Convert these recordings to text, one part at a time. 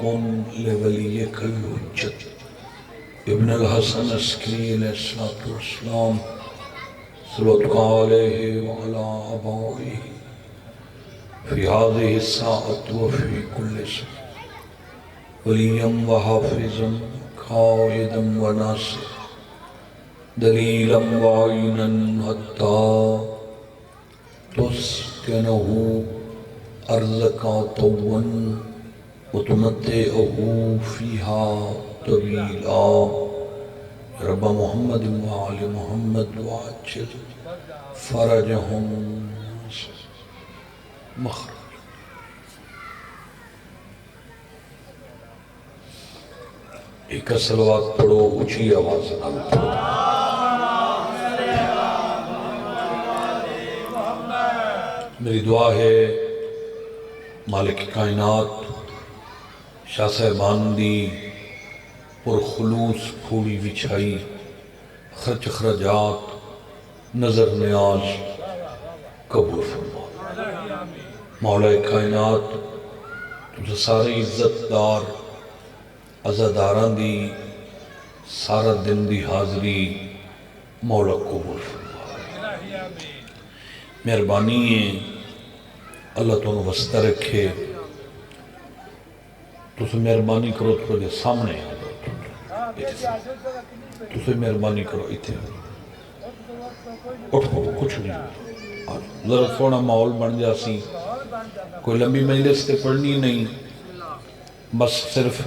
کن لولیک الحجت ابن الحسن عسکری علیہ السلام صلوات علیہ وعلا آبائہ فی هذه الساعة وفي كل ساعة وليا وحافظا قائدا وناصرا دليلا وعينا حتى تسكنه أرضك طوا وتمتعه فيها طويلا رب محمد وآل محمد وعجل فرجهم مخرج. ایک صلوات پڑھو اونچی آواز نال. میری دعا ہے مالک کائنات شاہ صاحبان دی پرخلوص پھوڑی وچھائی خرچ خرجات نظر نیاز قبول فرما. مولا کائنات تجھے سارے عزت دار عزاداران دی سارا دن دی حاضری مولا قبول فرما. مہربانی ہے اللہ تمہیں وسطہ رکھے. تُسے مہربانی کرو تو دے سامنے تُسے مہربانی کرو اتھے اٹھو کچھ نہیں ذرا تھوڑا ماحول بن جاسی. کوئی لمبی مجلس تے پڑھنی نہیں بس صرف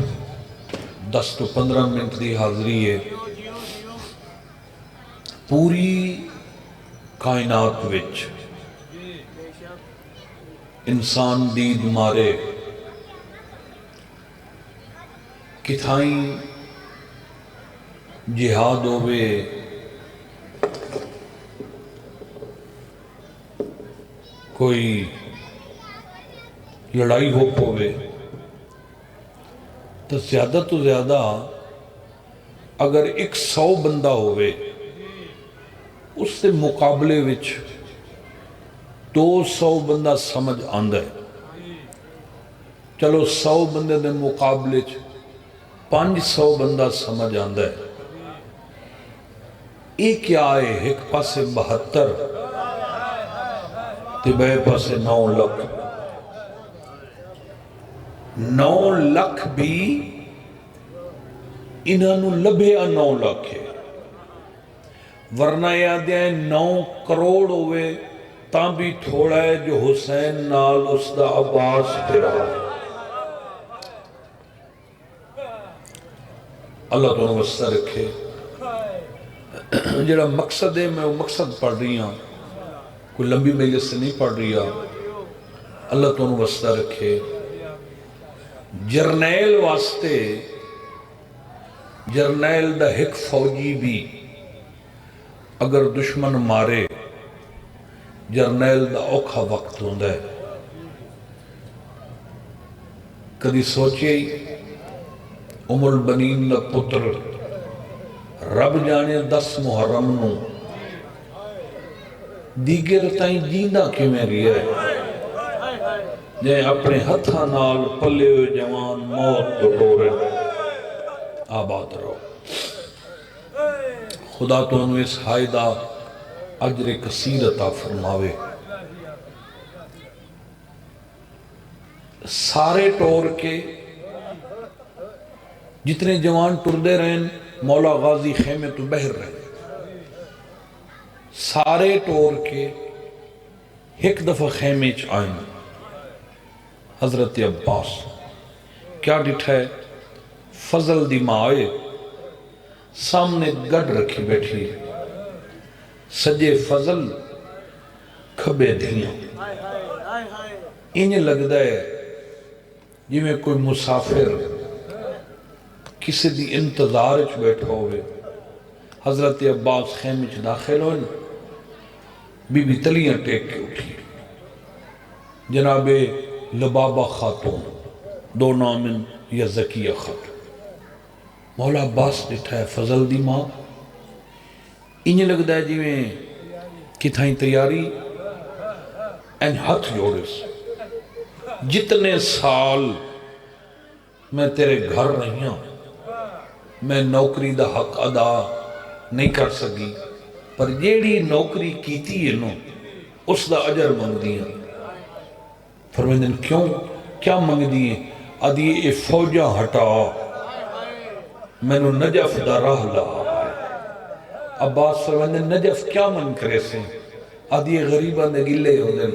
10 تو 15 منٹ دی حاضری ہے. پوری کائنات وچ انسان دید مارے کتھائیں جہاد ہوئے کوئی لڑائی ہو پوے تو زیادہ اگر 100 بندہ ہوئے اس سے مقابلے وچ 200 بندہ سمجھ آندہ ہے. چلو 100 بندے دے مقابلے 500 بندہ سمجھ آندہ ہے. ایک کیا ہے ایک پاسے 72 تے بے پاسے 9 لکھ. 9 لکھ بھی انہوں لبھے 9 لکھ ہے. ورنہ یاد ہے 9 کروڑ ہوئے تاں بھی تھوڑا ہے جو حسین نال اس دا عباس پھرا. اللہ تو وسطہ رکھے. جڑا مقصد ہے میں وہ مقصد پڑھ رہی ہوں کوئی لمبی مجلس سے نہیں پڑھ رہی ہوں. اللہ تو وسطہ رکھے. جرنیل واسطے جرنیل دا ایک فوجی بھی اگر دشمن مارے جرنیل دا اوکھا وقت ہوندہ ہے. کدی سوچے ام البنین دا پتر رب جانے 10 محرم نو دیگر تائیں جیندہ کیوں رہی ہے جائیں اپنے ہتھا نال پلے ہوئے جوان موت بٹورے. آباد رہو. خدا تو انہوں اس حائدہ اجر کثیر عطا فرماوے. سارے ٹور کے جتنے جوان ٹردے رہن مولا غازی خیمے تو بہر رہے. سارے ٹور کے ایک دفعہ خیمے آئیں. حضرت عباس کیا ڈٹھا ہے فضل دی ماں آئے سامنے گڑ رکھی بیٹھی. سجے فضل کھبے دھیاں. انہیں لگتا ہے جی میں کوئی مسافر کسی دی انتظار اچھ بیٹھا ہوئے. حضرت عباس خیمے اچھ داخل ہوئے. بی بی تلیاں ٹیک کے اٹھی. جناب لبابہ خاتون 2 نامن یا زکیہ خاتون. مولا عباس ڈٹھا ہے فضل دی ماں. انہیں لگتا ہے جی میں کتھائیں تیاری این ہاتھ جوڑے سے جتنے سال میں تیرے گھر نہیں ہوں، میں نوکری دا حق ادا نہیں کر سکی، پر جیڑی نوکری کیتی ہے نو اس دا اجر منگ دیا۔ فرمیندن کیوں کیا منگ دیئے؟ آدھی اے فوجہ ہٹا میں نو نجف دا راہ لا۔ عباس فرمیندن نجف کیا من کرے سے؟ آدھی غریبہ نے گلے ہو دن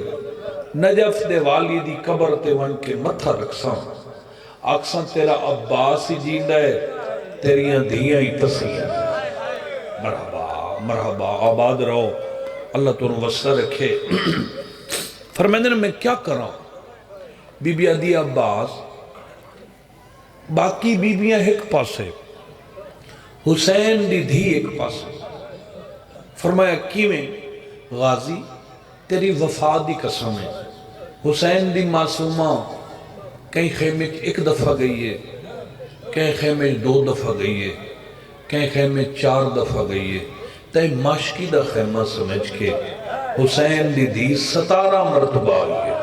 نجف دے والی دی قبر تے ون کے متھا رکھساں، آکساں تیرا عباس ہی جیندہ ہے، تیریاں دھیاں ہی تسیاں۔ مرحبا مرحبا، آباد رہو، اللہ تو وسع رکھے۔ فرمیندن میں کیا کراں؟ بی بی آدھی عباس باقی بیبیاں ایک پاسے، حسین دی دھی ایک پاسے۔ فرمایا کیویں؟ غازی تیری وفا دی قسم ہے، حسین دی معصومہ کہیں خیمے ایک دفعہ گئی ہے، کہیں خیمے 2 دفعہ گئی ہے، کہیں خیمے 4 دفعہ گئی ہے، تے ماشکی دا خیمہ سمجھ کے حسین دی دی 17 مرتبہ آئی ہے۔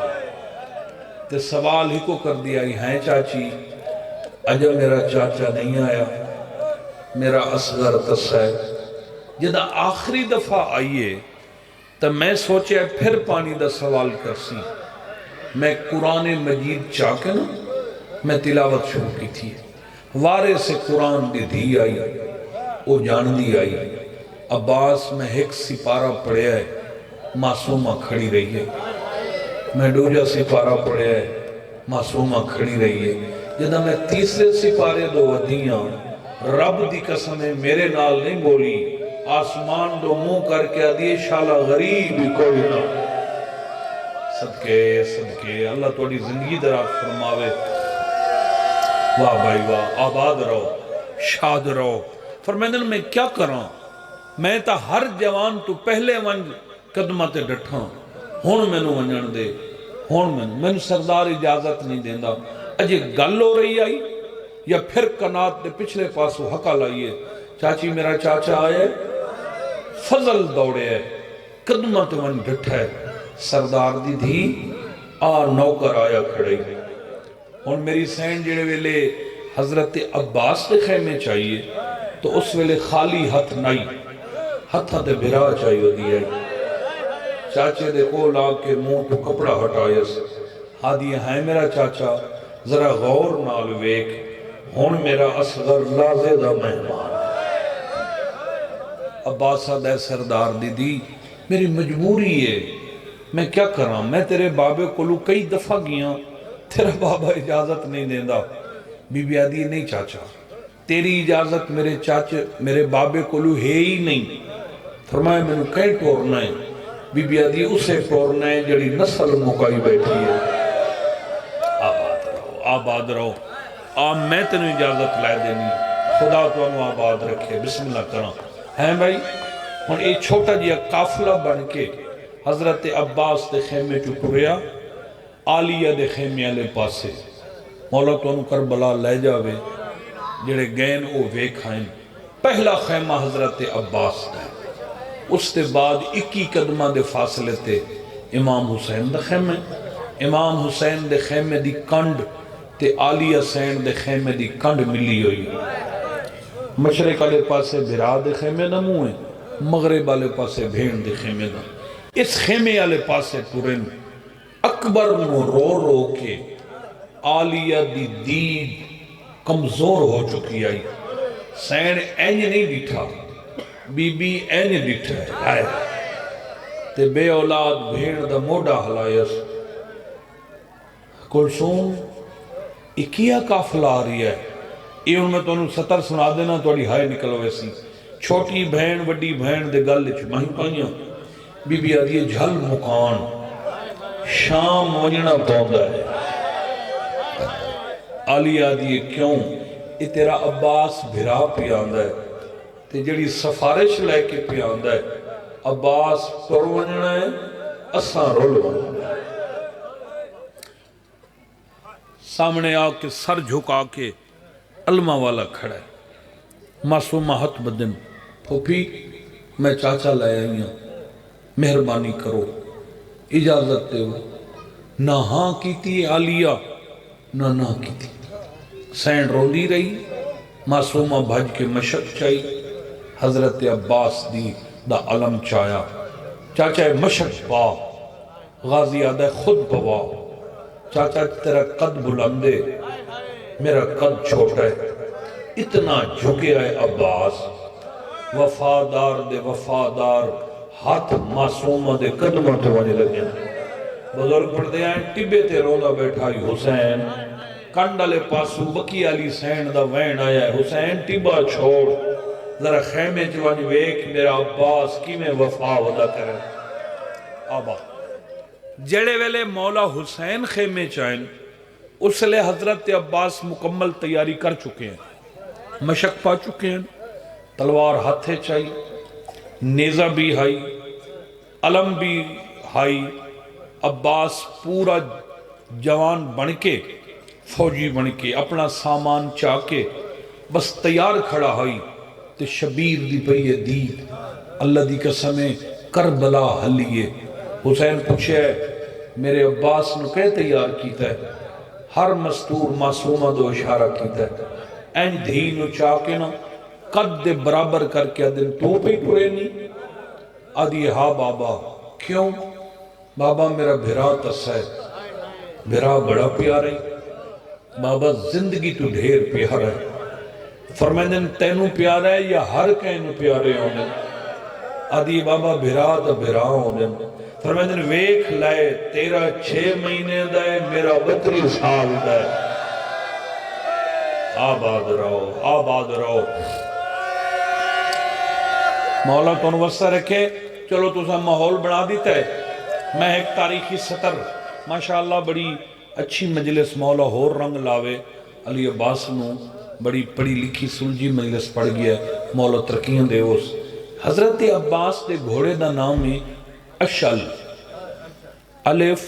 تے سوال ہی کو کر دیا ہیں چاچی اجا میرا چاچا نہیں آیا، میرا اصغر تس ہے۔ جدہ آخری دفعہ آئیے تو میں سوچے پھر پانی دا سوال کرسی، میں قرآن مجید چاکے نا میں تلاوت شروع کی تھی، وارے سے قرآن دی دھی آئی، وہ جان دی آئی۔ عباس میں ایک سپارہ پڑھے ہے، معصومہ کھڑی رہی ہے، میں دوجہ سپارہ پڑھے ہے، معصومہ کھڑی رہی ہے۔ جدہ میں تیسرے سپارے دو ودیاں، رب دی قسمیں میرے نال نہیں بولی، آسمان دو منہ کر کے دیئے شالا غریب کوئی نہ۔ صدقے صدقے اللہ توڑی زندگی درات فرماوے۔ واہ بھائی واہ، آباد رہو، شاد رہو۔ فرمیندن میں کیا کراں؟ میں تا ہر جوان تو پہلے ونج قدمہ تے ڈٹھاں، ہون میں نو ونجن دے، ہون میں نو سردار اجازت نہیں دیندہ۔ اجے گل ہو رہی آئی یا پھر کنات دے پچھلے پاسو حقا لائیے، چاچی میرا چاچا آئے، فضل دوڑے ہے، قدمت ون ڈٹھا ہے، سردار دی دھی آ نوکر آیا کھڑے گئے۔ اور میری سین جڑے ویلے حضرت عباس دے خیمے چاہیے تو اس ویلے خالی ہتھ نہیں، ہتھا دے بھرا چاہیے دیا ہے۔ چاچے دے کول آ کے منہ تو کپڑا ہٹائے سے ہادی ہے میرا چاچا ذرا غور نال ویک، ہون میرا اصغر لازدہ مہمان۔ عباسہ دے سردار دی دی میری مجبوری ہے، میں کیا کراں؟ میں تیرے بابے کولو کئی دفعہ گیا، تیرا بابا اجازت نہیں دیندہ۔ بی بی آدھی نہیں چاچا، تیری اجازت میرے چاچے میرے بابے کولو ہے ہی نہیں۔ فرمایا میں نے کہیں ٹورنا ہے؟ بی بی آدھی اسے ٹورنا ہے جڑی نسل مکائی بیٹھی ہے۔ آباد رہو، آباد رہو، میں تینوں اجازت لائے دینی، خدا تو انہوں آباد رکھے، بسم اللہ کرنا ہیں بھائی۔ اور ایک چھوٹا جیا قافلہ بن کے حضرت عباس دے خیمے چٹوریا، آلیہ دے خیمے علیہ پاسے مولا تو انہوں کربلا لے جاوے جڑے گین او ویکھائیں۔ پہلا خیمہ حضرت عباس دے، اس دے بعد 21 قدمہ دے فاصلے تے امام حسین دے خیمے، امام حسین دے خیمے دی کنڈ تے علی حسین دے خیمے دی کنڈ ملی ہوئی۔ مشرق والے پاسے بھرا دے خیمے دا منہ ہے، مغرب والے پاسے بھین دے خیمے دا۔ اس خیمے والے پاسے ٹورن اکبر نو رو رو کے عالیہ دی دید کمزور ہو چکی آئی، سین اینج نہیں ڈٹھا، بی بی اینج ڈٹھا ہے، تے بے اولاد بھیڑ دا موڑا ہلائیس۔ کلثوم اکیا قافلہ آ رہی ہے، یہ ان میں تو انہوں 70 سنا دینا توڑی ہائے نکلو ایسی، چھوٹی بہن وڈی بہن دے گل مہی پائیاں۔ بی بی آدھی جھل مکان شام وجنہ پوندا ہے۔ علی آدھی کیوں؟ یہ تیرا عباس بھرا پی آندہ ہے، تے جڑی سفارش لے کے پی آندہ ہے، عباس پر وجنہ ہے، اساں رول وجنہ ہے۔ سامنے آ کے سر جھکا کے علمہ والا کھڑا ہے، معصومہ ہاتھ بدن، پھوپھی میں چاچا لے آئی ہوں، مہربانی کرو اجازت دے ہو۔ نہ ہاں کیتی عالیہ، نہ کی تھی، حسین روندی رہی، معصومہ بھج کے مشک چائی، حضرت عباس دی دا علم چایا، چاچا مشک پا، غازی آدھے خود پوا، چاچا تیرا قد بلندے میرا قد چھوٹا ہے، اتنا جھکے آئے عباس، وفادار دے وفادار ہاتھ معصومہ دے قدمہ تے وجہ لگے بزرگ پڑھتے ہیں ٹبے تے روندہ بیٹھا ہی حسین، کنڈلے پاسو بکی علی سین دا وین آیا ہے، حسین ٹبا چھوڑ ذرا خیمے جوانی ویک میرا عباس کی میں وفا ودا کرے آبا جڑے ویلے مولا حسین خیمے چاہیں اس لئے حضرت عباس مکمل تیاری کر چکے ہیں، مشک پا چکے ہیں، تلوار ہاتھے چاہیے، نیزہ بھی ہائی، علم بھی ہائی، عباس پورا جوان بن کے فوجی بن کے اپنا سامان چاہ کے بس تیار کھڑا ہوئی تے شبیر دی پئیے دید اللہ دی قسمیں کربلا حلیے حسین پوچھے میرے عباس نو کہے تیار کیتا ہے ہر مستور معصومہ دو اشارہ کیتا ہے این دھی نو چاہ کے نا قد دے برابر کر کے دن تو پہ ٹورے نہیں آدھی ہاں بابا کیوں بابا میرا بھرا تس ہے بھرا بڑا پیارا ہے بابا زندگی تو ڈھیر پیارا ہے فرمائدن تینوں پیارا ہے یا ہر کینوں پیارے ہونے آدھی بابا بھرا دا بھرا ہونے فرمائدن ویکھ لائے تیرا 6 مہینے دائے میرا 32 سال دائے آباد رہو مولا کون وسط رکھے چلو تو سا ماحول بنا دیتا ہے میں ایک تاریخی سطر ماشاءاللہ بڑی اچھی مجلس مولا ہور رنگ لاوے علی عباس نو بڑی پڑھی لکھی سلجھی مجلس پڑھ گیا مولا ترکیاں دے اس حضرت عباس دے گھوڑے دا نام ہے اشل الف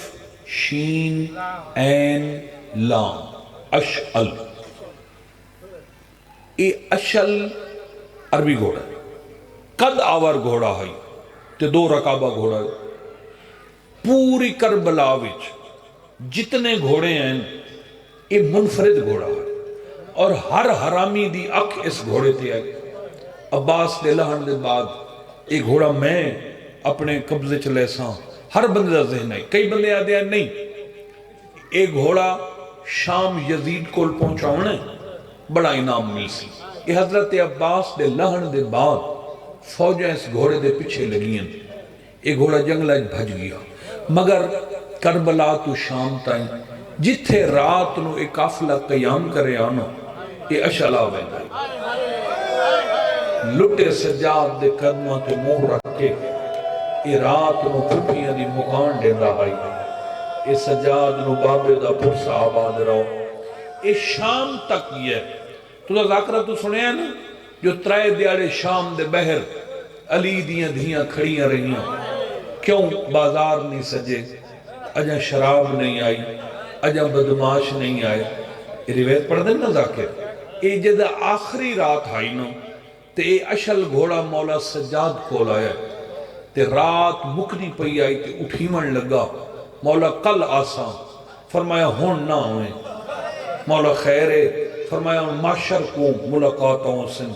شین این لام اشل اے اشل عربی گھوڑا ہے قد آور گھوڑا ہے تے 2 رکابہ گھوڑا ہے پوری کربلا وچ جتنے گھوڑے ہیں یہ منفرد گھوڑا ہے اور ہر حرامی دی اکھ اس گھوڑے تے آئی عباس دے لہن دے بعد یہ گھوڑا میں اپنے قبضے چلے ساں ہر بندے دا ذہن ہے کئی بندے آدھے ہیں نہیں یہ گھوڑا شام یزید کو پہنچاؤنے بڑا انعام مل سی یہ حضرت عباس دے لہن دے بعد فوجیں اس گھوڑے دے پیچھے لگی ہیں یہ گھوڑا جنگلہ بھج گیا مگر کربلا تو شام تائیں جتھے رات نو ایک قافلہ قیام کرے آنا یہ اشلا ویندہ لٹے سجاد دے قدمہ تو منہ رکھ کے یہ رات نو پھپیاں دی مکان دیندہ آئی یہ سجاد نو بابے دا پرسا آباد رہو یہ شام تک یہ تو دا ذاکرہ تو سنے ہیں نا جو 3 دیاڑے شام دے بہر علی دیاں دھیاں کھڑیاں رہیاں کیوں بازار نہیں سجے اجا شراب نہیں آئی اجا بدماش نہیں آئے یہ روایت پڑھ دیں نا ذاکر یہ جد آخری رات آئی نا تے اے اشل گھوڑا مولا سجاد کھول آیا تے رات مکنی پئی آئی تے اٹھیمن لگا مولا کل آساں فرمایا ہون نہ ہوئے مولا خیرے فرمایا معاشر کو ملاقاتوں سن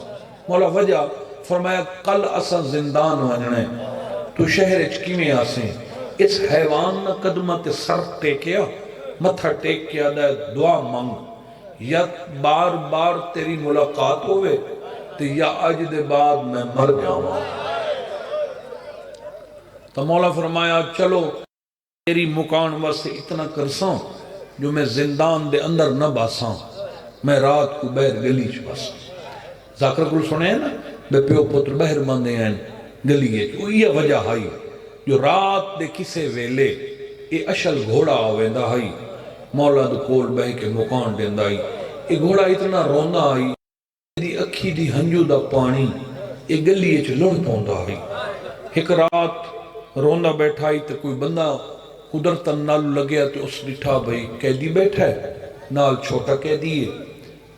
مولا وجہ فرمایا کل اسا زندان ونجنے تو شہر اچکی میں آسیں اس حیوان نہ قدمت سر ٹیکیا متھا ٹیک کیا دائے دعا مانگ یا بار بار تیری ملاقات ہوئے تو یا آج دے بعد میں مر جاؤں تو مولا فرمایا چلو تیری مکان واسطے اتنا کرساں جو میں زندان دے اندر نہ باساں میں رات کو بہر گلی چ باساں ذاکر کل سنے ہیں نا بے پیو پتر بہر مندے ہیں گلی ہے یہ وجہ ہائی جو رات دے کسے ویلے یہ اشل گھوڑا آویندہ ہائی مولا دے کول بہ کے مکان دیندہ ہائی یہ گھوڑا اتنا روندہ ہائی دی اکھی دی ہنجو دا پانی یہ گلی ہے لڑ پوندہ ہائی ایک رات روندہ بیٹھا ہی تو کوئی بندہ قدرتاً نال لگیا تو اس ڈٹھا بھئی قیدی بیٹھا ہے نال چھوٹا قیدی ہے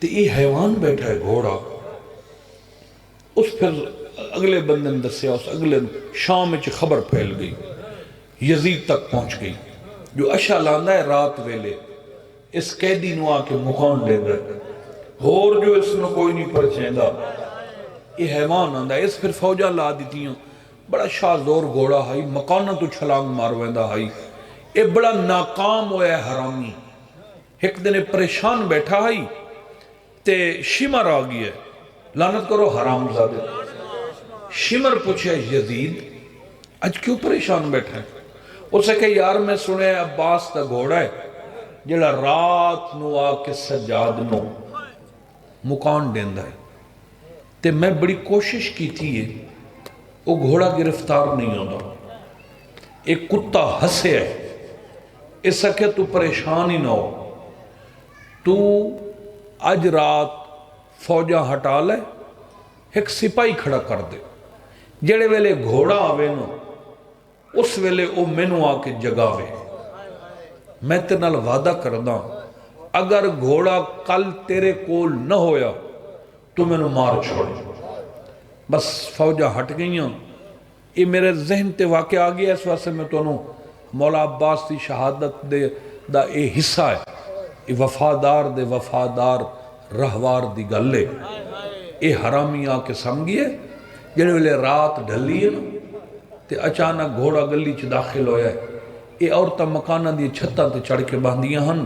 تو یہ حیوان بیٹھا ہے گھوڑا اس پھر اگلے بندے نے دسیا اس اگلے شام میں خبر پھیل گئی یزید تک پہنچ گئی جو اشا لاندہ ہے رات ویلے اس قیدی نو آ کے مکان لے رہے ہوور جو اس نے کوئی نہیں پرچیندا یہ حیوان آندا اس پھر فوجاں لا دیتیاں بڑا شاہ زور گھوڑا ہائی مکانہ تو چھلانگ مار ویندا ہائی یہ بڑا ناکام ہویا ہے حرامی ایک دن پریشان بیٹھا ہائی تے شمر آ گیا ہے لعنت کرو حرام زادے شمر پوچھے یزید اج کیوں پریشان بیٹھا ہے اسے کہ یار میں سنے عباس دا گھوڑا ہے جڑا رات نو آ کے سجاد نو مکان دیندا ہے تے میں بڑی کوشش کی تھی ہے وہ گھوڑا گرفتار نہیں ہوتا ایک کتا ہسے ہے اس کہ تو پریشان ہی نہ ہو تو اج رات فوجہ ہٹا لے ایک سپاہی کھڑا کر دے جڑے ویلے گھوڑا آوے نا اس ویلے او مینو آ کے جگاوے میں تینال وعدہ کردہ اگر گھوڑا کل تیرے کول نہ ہویا تو مینو مار چھوڑے بس فوجہ ہٹ گئیاں یہ میرے ذہن تے واقع آ گیا اس واسطے میں تو مولا عباس دی شہادت دے دا اے حصہ ہے اے وفادار دے وفادار رہوار دی گلے اے حرامی آ کے سمگیے جنہوں لے رات ڈھلی ہے تے اچانک گھوڑا گلی چ داخل ہویا ہے اے عورتہ مکانہ دی چھتہ تے چڑھ کے باندیاں ہن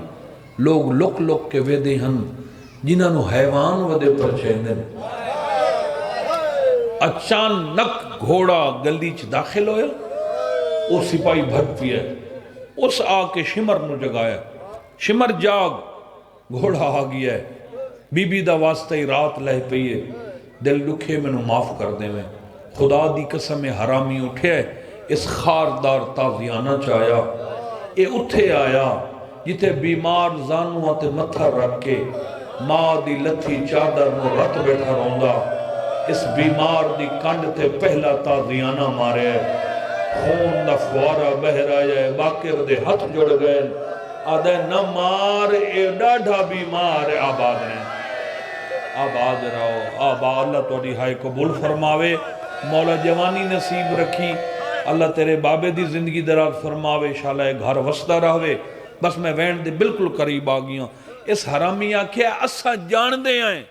لوگ لک لک کے ویدے ہن جنہاں نو حیوان ودے پر چیندن اچانک گھوڑا گلی چ داخل ہویا وہ سپاہی بھٹ پیا اس آ کے شمر نو جگایا شمر جاگ گھوڑا آ گیا ہے بی بی دا واسطہ ہی رات لہ پئیے دل دکھے میں نو معاف کر دے میں خدا دی قسم حرامی اٹھے اس خاردار تازیانہ چایا اے اٹھے آیا جتے بیمار زانو آتے متھر رکھ کے ماں دی لتھی چادر نو رت بیٹھا روندا اس بیمار دی کنڈ تے پہلا تازیانہ مارے خون دا فوارہ بہ رہا ہے باقر دے ہتھ جڑ گئے آدھے نہ مار اے ڈاڑھا بیمار آباد نے آباد رہو آباد اللہ توڑی ہائے قبول فرماوے مولا جوانی نصیب رکھی اللہ تیرے بابے دی زندگی دراز فرماوے شالہ گھر وسدہ رہوے بس میں وین دے بالکل قریب آگیاں اس حرامی آکھیا اسا جان دے آئیں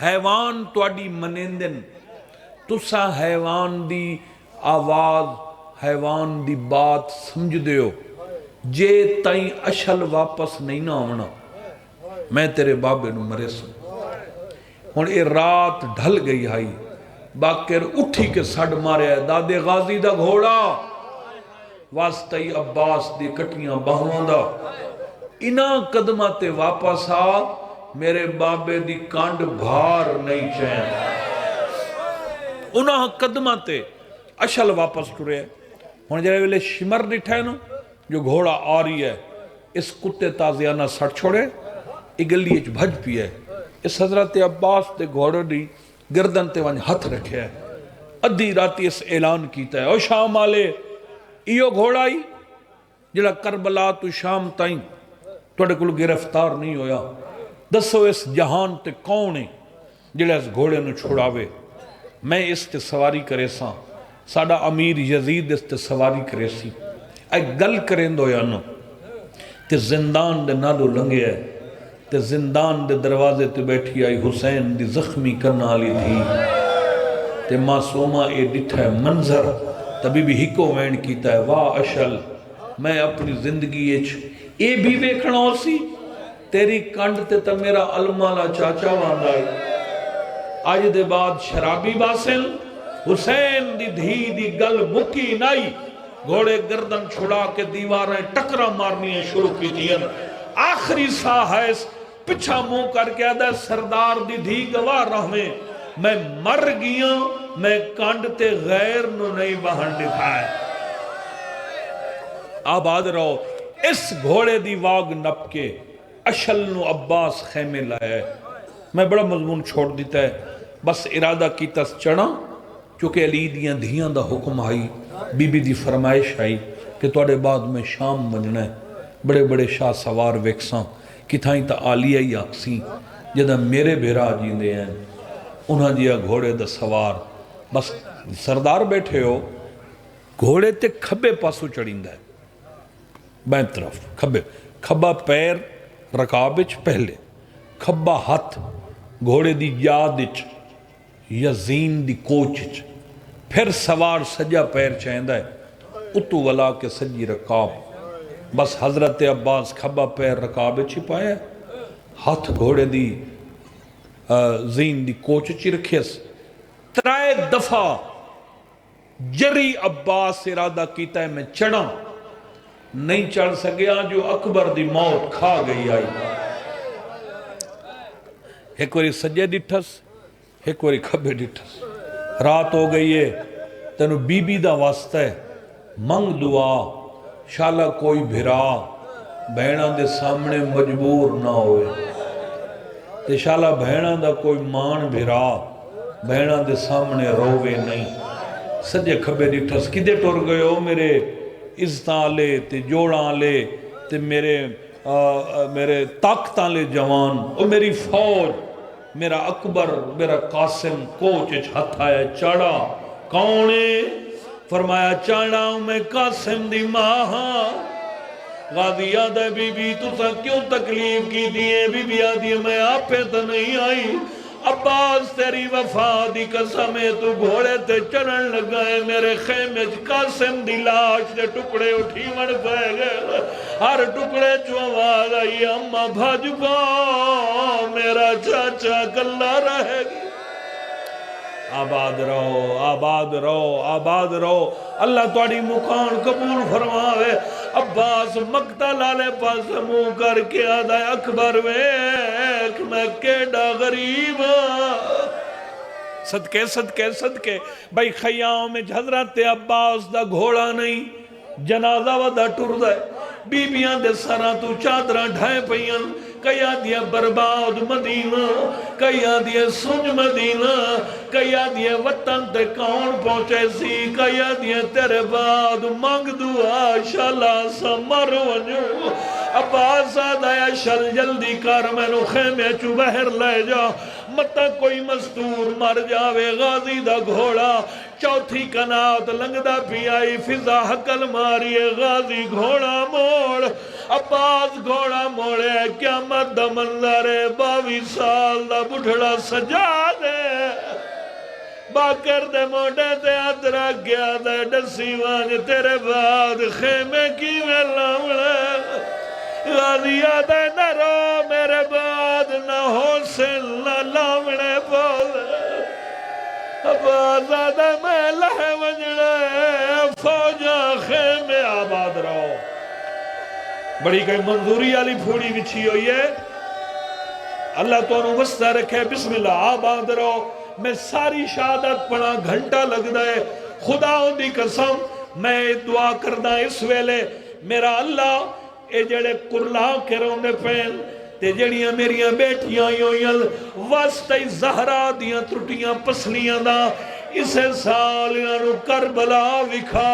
حیوان توڑی منیندن تسا حیوان دی آواز حیوان دی بات سمجھ دیو جے تائیں اشل واپس نہیں نہ ہونا میں تیرے بابے نو مرے سن ہون اے رات ڈھل گئی ہائی باقر اٹھی کے سڑ مارے دادے غازی دا گھوڑا واسطہی عباس دی کٹیاں باہوان دا انہ قدمات واپس آ میرے بابے دی کانڈ بھار نہیں چین انہ قدمات اشل واپس ٹرے ہون جائے ویلے شمر ڈٹھائے نا جو گھوڑا آ رہی ہے اس کتے تازیانہ سڑ چھوڑے اگلی اچ بھج پی ہے اس حضرت عباس تے گھوڑے دی گردن تے وانج ہتھ رکھے ہے ادھی راتی اس اعلان کیتا ہے او شام آلے ایو گھوڑا ہی جڑا کربلا تو شام تائیں توڑے کل گرفتار نہیں ہویا دسو اس جہان تے کونے جڑا اس گھوڑے نو چھوڑاوے میں اس تے سواری کرے ساں ساڑا امیر یزید اس تے سواری کرے سی اے گل کریں دو یا نو تے زندان دے نالو لنگے ہے تے زندان دے دروازے تے بیٹھی آئی حسین دی زخمی کرنا لی تھی تے معصومہ اے ڈٹھا ہے منظر تبھی بھی ہکو وین کیتا ہے واہ اشل میں اپنی زندگی اچھ اے بھی ویکھنا ہو سی تیری کنڈ تے تا میرا علمالا چاچا واندہ ہے آج دے بعد شرابی باسل حسین دی دھی دی گل مکی نائی گھوڑے گردن چھڑا کے دیواریں ٹکرہ مارنی شروع کی تھی آخری سا ہے پچھا منہ کر کے آدھا سردار دی دھی گواہ رہویں میں مر گیا میں کانڈ تے غیر نو نہیں بہن دکھائے آباد رہو اس گھوڑے دی واگ نپ کے اشل نو عباس خیمے لائے میں بڑا مضمون چھوڑ دیتا ہے بس ارادہ کی تس چڑھا چونکہ علی دیاں دھیاں دا حکم آئی بی بی دی فرمائش آئی کہ توڑے بعد میں شام بننا ہے بڑے بڑے شاہ سوار ویکساں کتھائیں تا آلیہ ہی آکسیں جدہ میرے بھیرا جیندے ہیں انہاں جیا گھوڑے دا سوار بس سردار بیٹھے ہو گھوڑے تے کھبے پاسو چڑھیں ہے بائیں طرف کھبے کھبا پیر رکابچ پہلے کھبا ہاتھ گھوڑے دی یاد وچ یزین دی کوچ وچ پھر سوار سجا پیر چاہندہ ہے اتو ولا کے سجی رکاب بس حضرت عباس کھبا پیر رکاب چھپایا ہاتھ گھوڑے دی زین دی کوچ چی رکھیس ترائے دفعہ جری عباس ارادہ کیتا ہے میں چڑھا نہیں چڑھ سکیا جو اکبر دی موت کھا گئی آئی ایک واری سجے ڈٹھس ایک واری کھبے ڈٹھس رات ہو گئی ہے تینو بی بی دا واسطہ ہے منگ دعا شالا کوئی بھرا بہنہ دے سامنے مجبور نہ ہوئے تے شالا بہنہ دا کوئی مان بھرا بہنہ دے سامنے روے نہیں سجے کھبے ڈٹھس کدے ٹور گئے ہو میرے عزتاں لے تے جوڑاں لے تے میرے طاقتاں لے جوان او میری فوج میرا اکبر میرا قاسم کوچ ہتھ آیا چڑھا کونے فرمایا چڑھا ہوں میں قاسم دی ماں غازی آدھے بی بی تو سا کیوں تکلیف کی دیئے بی بی آدھی میں آپ پہ تو نہیں آئی عباس تیری وفا دی قسمیں تو گھوڑے تے چڑھن لگائے میرے خیمے قاسم دی لاش دے ٹکڑے اٹھی مڑ پہ گئے ہر ٹکڑے جو آواز آئی اماں بھاج پاؤ میرا چاچا کلہ رہے گی آباد رہو آباد رہو آباد رہو اللہ تواڈی مکان قبول فرماوے عباس مقتل آلے پاس منہ کر کے آدھا اکبر ویک میں کیڑا غریب صدقے صدقے صدقے بھائی خیام میں حضرت عباس دا گھوڑا نہیں جنازہ ودا ٹر دے بیبیاں دے سراں تو چادرہ ڈھائے پئیاں کئی آدھیا برباد مدینہ کئی آدھیا سنج مدینہ کئی آدھیا وطن تے کون پہنچے سی کئی آدھیا تیرے بعد مانگ دعا شالا سمر ونجو عباس آدھایا شل جلدی کر میں نو خیمے چو بہر لے جا متا کوئی مستور مر جاوے غازی دا گھوڑا چوتھی کنات لنگدہ پی آئی فضا حقل ماری غازی گھوڑا موڑ عباس گھوڑا موڑے قیامت دا منظر 22 سال دا بڑھڑا سجا دے باکر دے موڑے تے ادرا گیا دے ڈسی وانج تیرے بعد خیمے کی میں لاؤڑے غازی آدھے نہ رو میرے بعد نہ حسن نہ لاؤڑے بولے عباس آدھے میں لہے وجڑے فوجہ خیمے آباد رہو بڑی کئی منظوری علی پھوڑی بچھی ہوئی ہے اللہ تو انہوں وسطہ رکھے بسم اللہ آباد رہو میں ساری شہادت پڑھا گھنٹہ لگ دائے خدا ہوں دی قسم میں دعا کردہ اس ویلے میرا اللہ اے جڑے کرلا کے روندے پین تے جڑیاں میریاں بیٹیاں یویاں واسطہ زہرا دیاں ترٹیاں پسلیاں دا اسے سال انہوں کربلا وکھا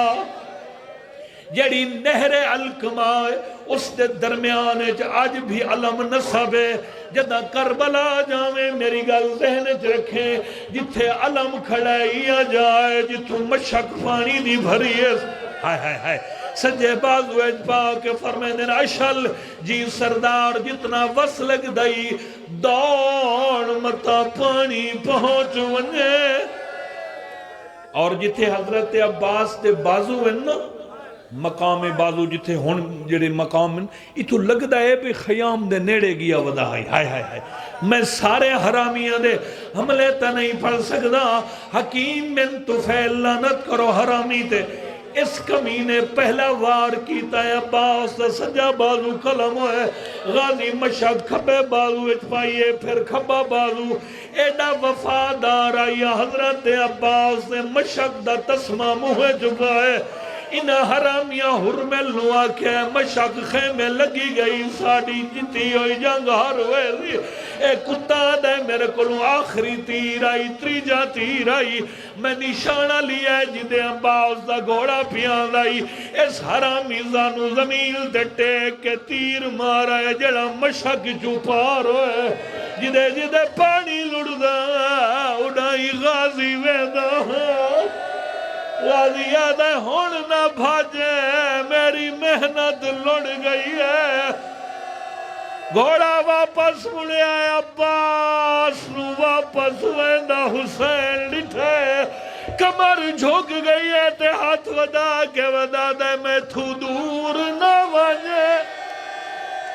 جڑی نہر الکمائے اس دے درمیان آج بھی علم نصب ہے جدہ کربلا جاویں میری گل ذہن رکھیں جتھے علم کھڑائیا جائے جتھو مشک پانی دی بھری ہے ہائے ہائے ہائے سجے بازو اجپا کے فرمائے دینا اشل جی سردار جتنا وس لگ دائی دوڑ متا پانی پہنچ ونجے اور جتھے حضرت عباس دے بازو ہیں نا مقام بازو جتھے ہون جڑے مقام اتھو لگ دائے پہ خیام دے نیڑے گیا ودا ہائی ہائے ہائے ہائے میں سارے حرامیاں دے حملے تا نہیں پڑھ سکدا حکیم بن طفیل لعنت کرو حرامی تے اس کمینے پہلا وار کیتا ہے عباس سجا بازو کلم ہے غازی مشہد کھبے بازو اچپائیے پھر کھبا بازو ایڈا وفادار آئی حضرت عباس نے مشہد دا تسمہ موہ چکا ہے انہا حرامیاں حرمل نوا کے مشک خیمے لگی گئی ساڑی جتی ہوئی جنگ ہر ویلی اے کتا دے میرے کلوں آخری تیر آئی تریجا تیر آئی میں نشانہ لیا جدے عباس دا گھوڑا پیان آئی اس حرامی زانو زمین تے ٹیک کے تیر مارا ہے جڑا مشک چوپار ہوئے جدے جدے پانی لڑ دا اڑائی غازی ویدہ غازی آدھے ہون نہ بھاجے میری محنت لڑ گئی ہے گھوڑا واپس مڑیا عباس نو واپس ویندا حسین ڈٹھے کمر جھک گئی ہے تے ہاتھ ودا کے ودا دے میں تھو دور نہ ونجے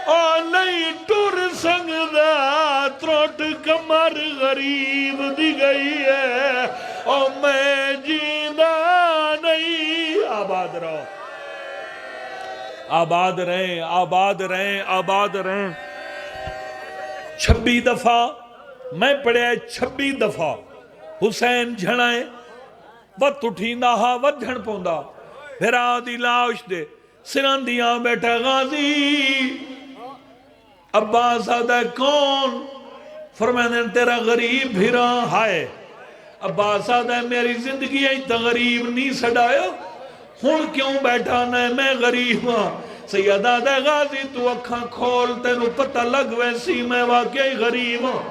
او نہیں ٹر سنگدا تروٹ کمر غریب دی گئی ہے او میں جیندہ نہیں آباد رہو آباد رہیں آباد رہیں آباد رہیں 26 دفعہ میں پڑھے 26 دفعہ حسین جھڑائیں وقت اٹھیندہ ہا وقت جھڑ پوندا بھیرا دی لاش دے سرندیاں بیٹھا غازی عباس آدھا کون فرمائے تیرا غریب بھیرا ہائے عباس آدھا میری زندگی ایتا غریب نہیں سڑایا ہون کیوں بیٹھا نہ میں غریب ہاں سید آدھا غازی تو اکھاں کھول تینو پتہ لگ ویسی میں واقعی غریب ہاں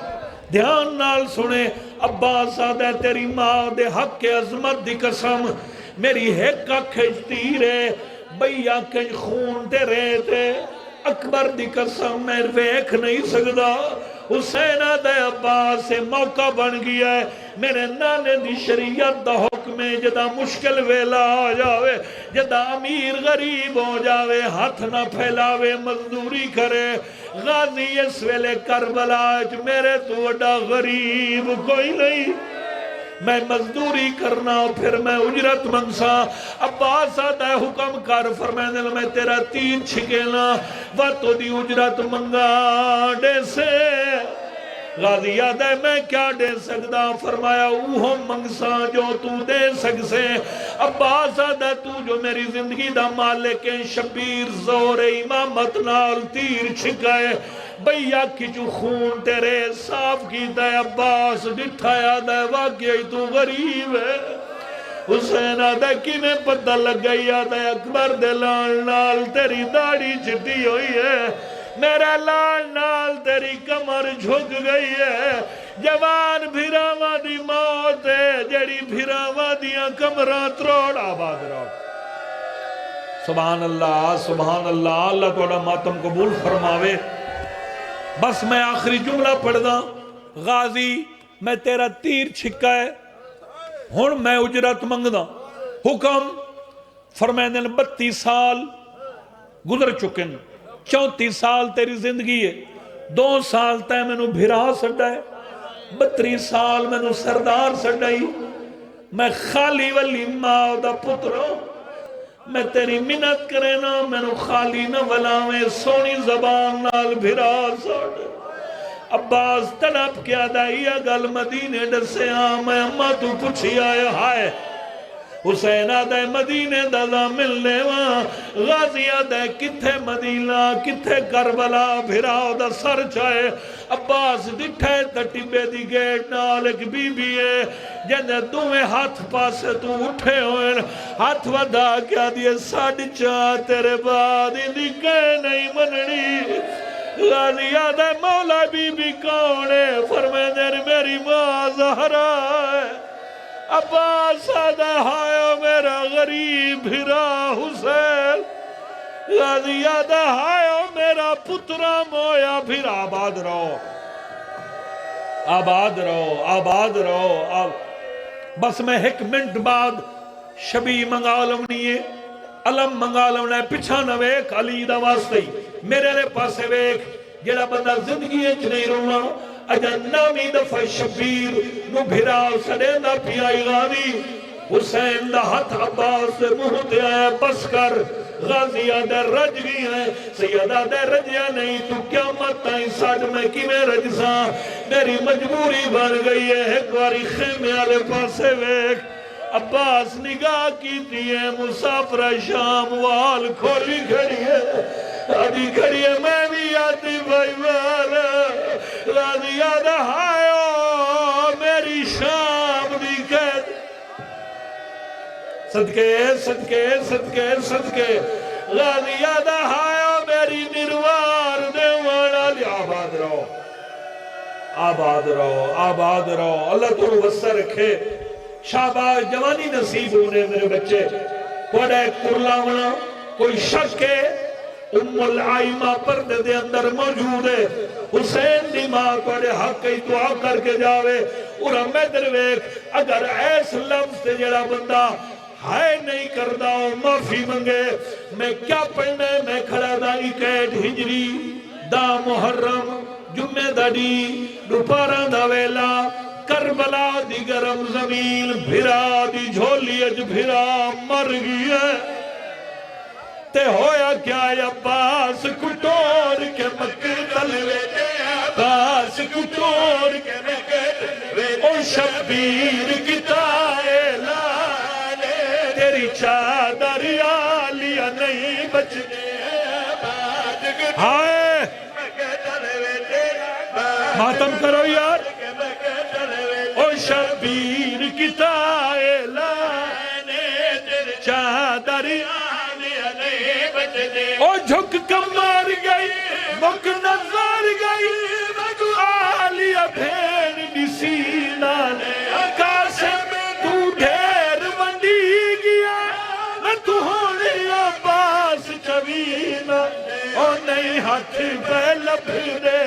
دھیان نال سنے عباس آدھا تیری ماں دے حق کے عظمت دی قسم میری ایک اکھج تیرے بئی اکھج خون تیرے تے اکبر دی قسم میں ویکھ نہیں سکدا حسین آدھا عباس سے موقع بن گیا ہے میرے نانے دی شریعت دا حکم ہے جدا مشکل ویلا آ جاوے جدا امیر غریب ہو جاوے ہاتھ نہ پھیلاوے مزدوری کرے غازی اس ویلے کربلا میرے تو وڈا غریب کوئی نہیں میں مزدوری کرنا پھر میں اجرت منگسا عباس آتا ہے حکم کر فرمائے میں تیرا 3 چھکینا واتو دی اجرت منگا دے سے غازی آتا ہے میں کیا دے سکتا فرمایا اوہو منگسا جو تو دے سک سے عباس آتا ہے تو جو میری زندگی دا مالک شبیر زور امامت نال تیر چھکائے بھیا کی جو خون تیرے صاف کیتا ہے عباس ڈٹھایا دے واقعی تو غریب ہے حسین آدھا کی میں پتہ لگ گئی آدھا اکبر دے لال نال تیری داڑھی چھٹی ہوئی ہے میرا لال نال تیری کمر جھک گئی ہے جوان بھیراواں دی موت ہے جڑی بھیراواں دیاں کمرہ تروڑ آباد رہو سبحان اللہ اللہ توڑا ماتم قبول فرماوے بس میں آخری جملہ پڑھ دا غازی میں تیرا تیر چھکا ہے ہن میں اجرت منگ دا حکم فرمائے 32 سال گزر چکن 34 سال تیری زندگی ہے 2 سال تے میں نو بھرا سڑا ہے 32 سال میں نو سردار سڑائی میں خالی ولی ماں دا پتروں میں تیری منت کرے نا میں نو خالی نہ ولاویں سونی زبان نال بھرا سڑ عباس طلب کیا دائیا گل مدینے ڈسے میں اممہ تو پوچھی آئے ہائے حسین آدھے مدینے دادا ملنے وہاں غازی آدھے کتھے مدینہ کتھے کربلا بھراؤ دا سر چاہے عباس ڈٹھے تٹیبے دی گیٹ نال ایک بی بی ہے جنہیں دویں ہاتھ پاسے تو اٹھے ہوئے ہاتھ ودا کیا دیئے ساڑھ چاہ تیرے بعد اندھے نہیں منڑی غازی آدھے مولا بی بی کونے فرمائے دیر میری ماں زہرہ ہے عباس آدھے ہائے میرا غریب بھرا حسین غازی آدھے ہائے میرا پترا مویا بھرا آباد رہو آباد رہو آباد رہو بس میں 1 منٹ بعد شبی منگالم نہیں ہے علم منگالم نہیں پچھا نہ ویک علی دا واسطے میرے لے پاسے ویک جڑا بندہ زندگی اچھ نہیں رونا اجن نامی دفع شبیر نو بھرا سڑے دا پیائی غازی حسین دا ہاتھ عباس سے مہتے آئے بس کر غازی آدھے رج گئی ہیں سید آدھے رجیا نہیں تو کیا مت آئی ساڑھ میں کی میں رجسا میری مجبوری بن گئی ہے ایک واری خیمے آلے پاسے ویک عباس نگاہ کی دیئے مسافر شام وال کھولی کھڑی ہے آدھی کھڑی ہے میں بھی آتی بھائی والا غازی آدھا ہائے میری شام دی قید صدقے صدقے صدقے صدقے غازی آدھا ہائے میری نروار دیوانا لی آباد رہو آباد رہو آباد رہو اللہ تو وسع رکھے شاباش جوانی نصیب ہونے میرے بچے کوئی ایک کرلاونا کوئی شک ہے ام العائمہ پردے دے اندر موجود ہے حسین دی ماں کوڑے حق کی دعا کر کے جاوے اور ہمیں درویک اگر ایس لفظ تے جڑا بندہ ہائے نہیں کردہ ہوں معافی منگے میں کیا پڑھنے میں کھڑا دا اکیٹ ہجری دا محرم جمعہ دا دی دوپہراں دا ویلا کربلا دی گرم زمین بھرا دی جھولی اج بھرا مر گئی ہے تے ہویا کیا عباس کٹور کے مقتل ویٹے عباس کٹور کے مقتل ویٹے او شبیر کی تائلہ تیری چادر آلیا نہیں بچنے ہائے ماتم کرو یار او شبیر کی تائلہ چادر او جھک کم مار گئی مک نظر گئی آلیا بھین نسینہ قاسم تو ڈھیر منڈی گیا میں تو ہونے عباس چوینہ او نہیں ہاتھ پہ لب دے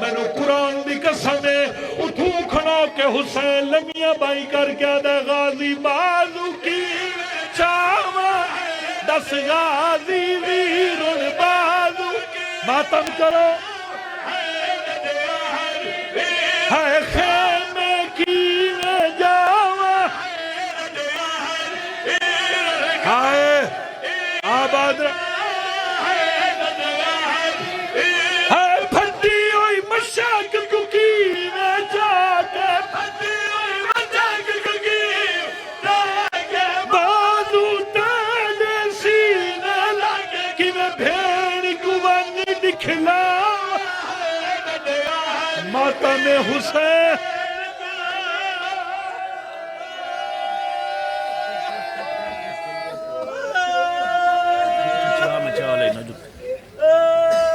میں نے قرآن دی قسم ہے اتھو کھڑا کے حسین لمیاں بائی کر کے دے غازی بازو کی چاوا دس غازی ویرن بازو ماتم کرو ہے خیمے کی میں جاوا ہائے آباد رہا شاکر کو کی میں جاتے پھٹی ہوئی مجاکر کو کی بازو تانے سینہ لگے کہ میں بھیڑ کو ونی دکھلا ماتم حسین